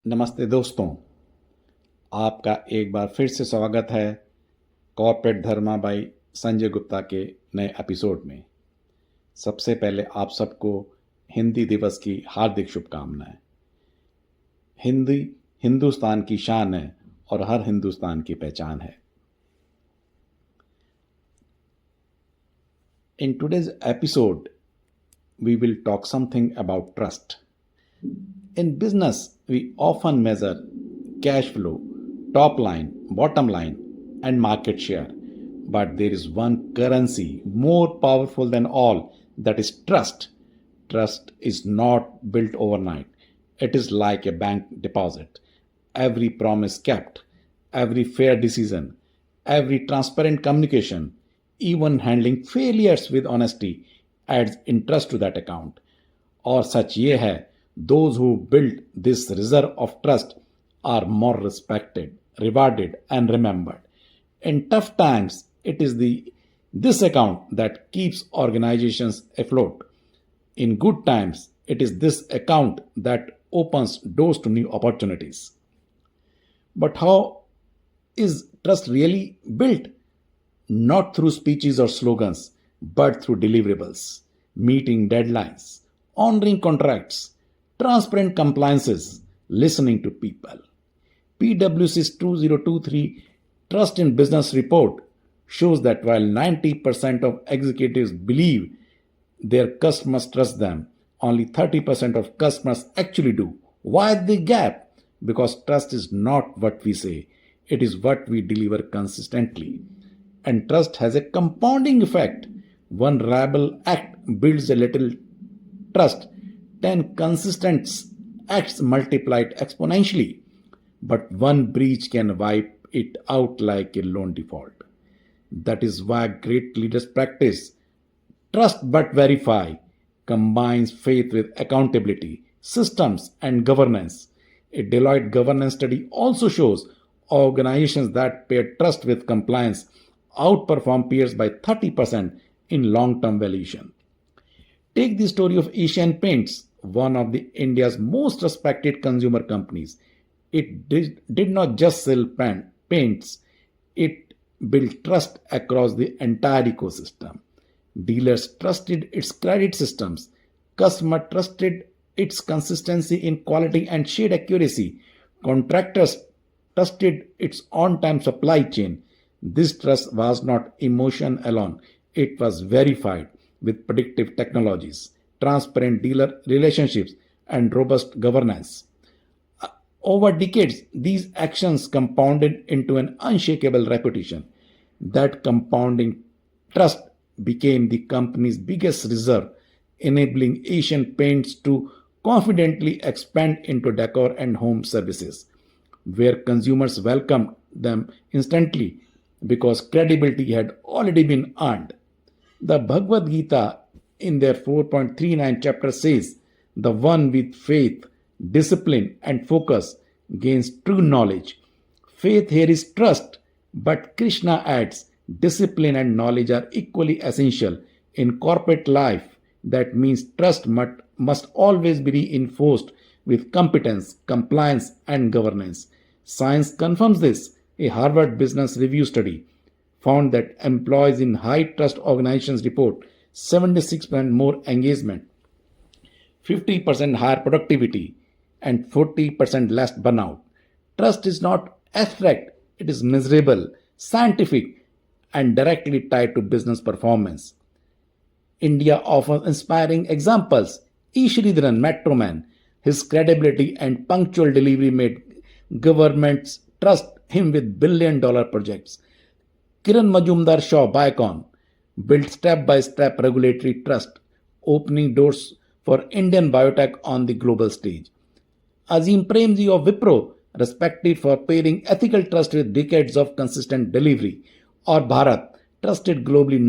नमस्ते दोस्तों, आपका एक बार फिर से स्वागत है corporate Dharma by Sanjay Gupta के नए एपिसोड में। सबसे पहले आप सबको हिंदी दिवस की हार्दिक शुभकामनाएं। हिंदी हिंदुस्तान की शान है और हर हिंदुस्तान की पहचान है। In today's episode, we will talk something about trust. In business, we often measure cash flow, top line, bottom line, and market share. But there is one currency more powerful than all, that is trust. Trust is not built overnight. It is like a bank deposit. Every promise kept, every fair decision, every transparent communication, even handling failures with honesty adds interest to that account. और सच ये है, those who build this reserve of trust are more respected, rewarded, and remembered. In tough times, it is this account that keeps organizations afloat. In good times, it is this account that opens doors to new opportunities. But how is trust really built? Not through speeches or slogans, but through deliverables, meeting deadlines, honoring contracts, transparent compliances, listening to people. PwC's 2023 Trust in Business report shows that while 90% of executives believe their customers trust them, only 30% of customers actually do. Why the gap? Because trust is not what we say, it is what we deliver consistently. And trust has a compounding effect. One reliable act builds a little trust. 10 consistent acts multiplied exponentially. But one breach can wipe it out like a loan default. That is why great leaders practice trust but verify, combines faith with accountability, systems, and governance. A Deloitte governance study also shows organizations that pair trust with compliance outperform peers by 30% in long-term valuation. Take the story of Asian Paints, one of the India's most respected consumer companies. It did not just sell paints, it built trust across the entire ecosystem. Dealers trusted its credit systems, customers trusted its consistency in quality and shade accuracy, contractors trusted its on-time supply chain. This trust was not emotion alone, it was verified with predictive technologies, transparent dealer relationships, and robust governance. Over decades, these actions compounded into an unshakable reputation. That compounding trust became the company's biggest reserve, enabling Asian Paints to confidently expand into decor and home services, where consumers welcomed them instantly because credibility had already been earned. The Bhagavad Gita, in their 4.39 chapter, says, "The one with faith, discipline, and focus gains true knowledge." Faith here is trust, but Krishna adds, discipline and knowledge are equally essential. In corporate life, that means trust must always be reinforced with competence, compliance, and governance. Science confirms this. A Harvard Business Review study found that employees in high trust organizations report 76% more engagement, 50% higher productivity, and 40% less burnout. Trust is not abstract, it is measurable, scientific, and directly tied to business performance. India offers inspiring examples. E. Sridharan, Metroman, his credibility and punctual delivery made governments trust him with billion-dollar projects. Kiran Majumdar Shaw, Biocon, built step-by-step regulatory trust, opening doors for Indian biotech on the global stage. Azim Premji of Wipro, respected for pairing ethical trust with decades of consistent delivery. Or Bharat, trusted globally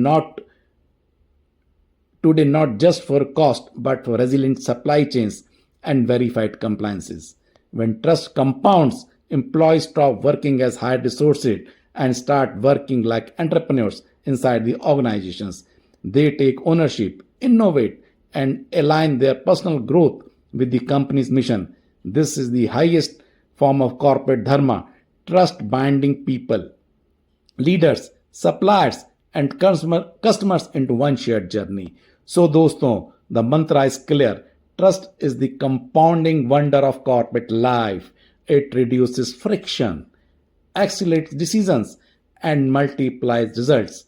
today not just for cost but for resilient supply chains and verified compliances. When trust compounds, employees stop working as hired resources and start working like entrepreneurs inside the organizations. They take ownership, innovate, and align their personal growth with the company's mission. This is the highest form of corporate dharma, trust binding people, leaders, suppliers, and customers into one shared journey. So, दोस्तों, the mantra is clear. Trust is the compounding wonder of corporate life. It reduces friction, accelerates decisions, and multiplies results.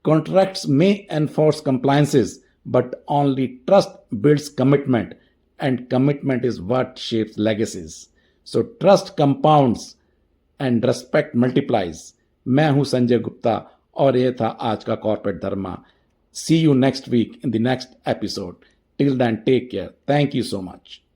Contracts may enforce compliances, but only trust builds commitment, and commitment is what shapes legacies. So, trust compounds and respect multiplies. मैं हूं संजय गुप्ता और यह था आज का corporate Dharma. See you next week in the next episode. Till then, take care. Thank you so much.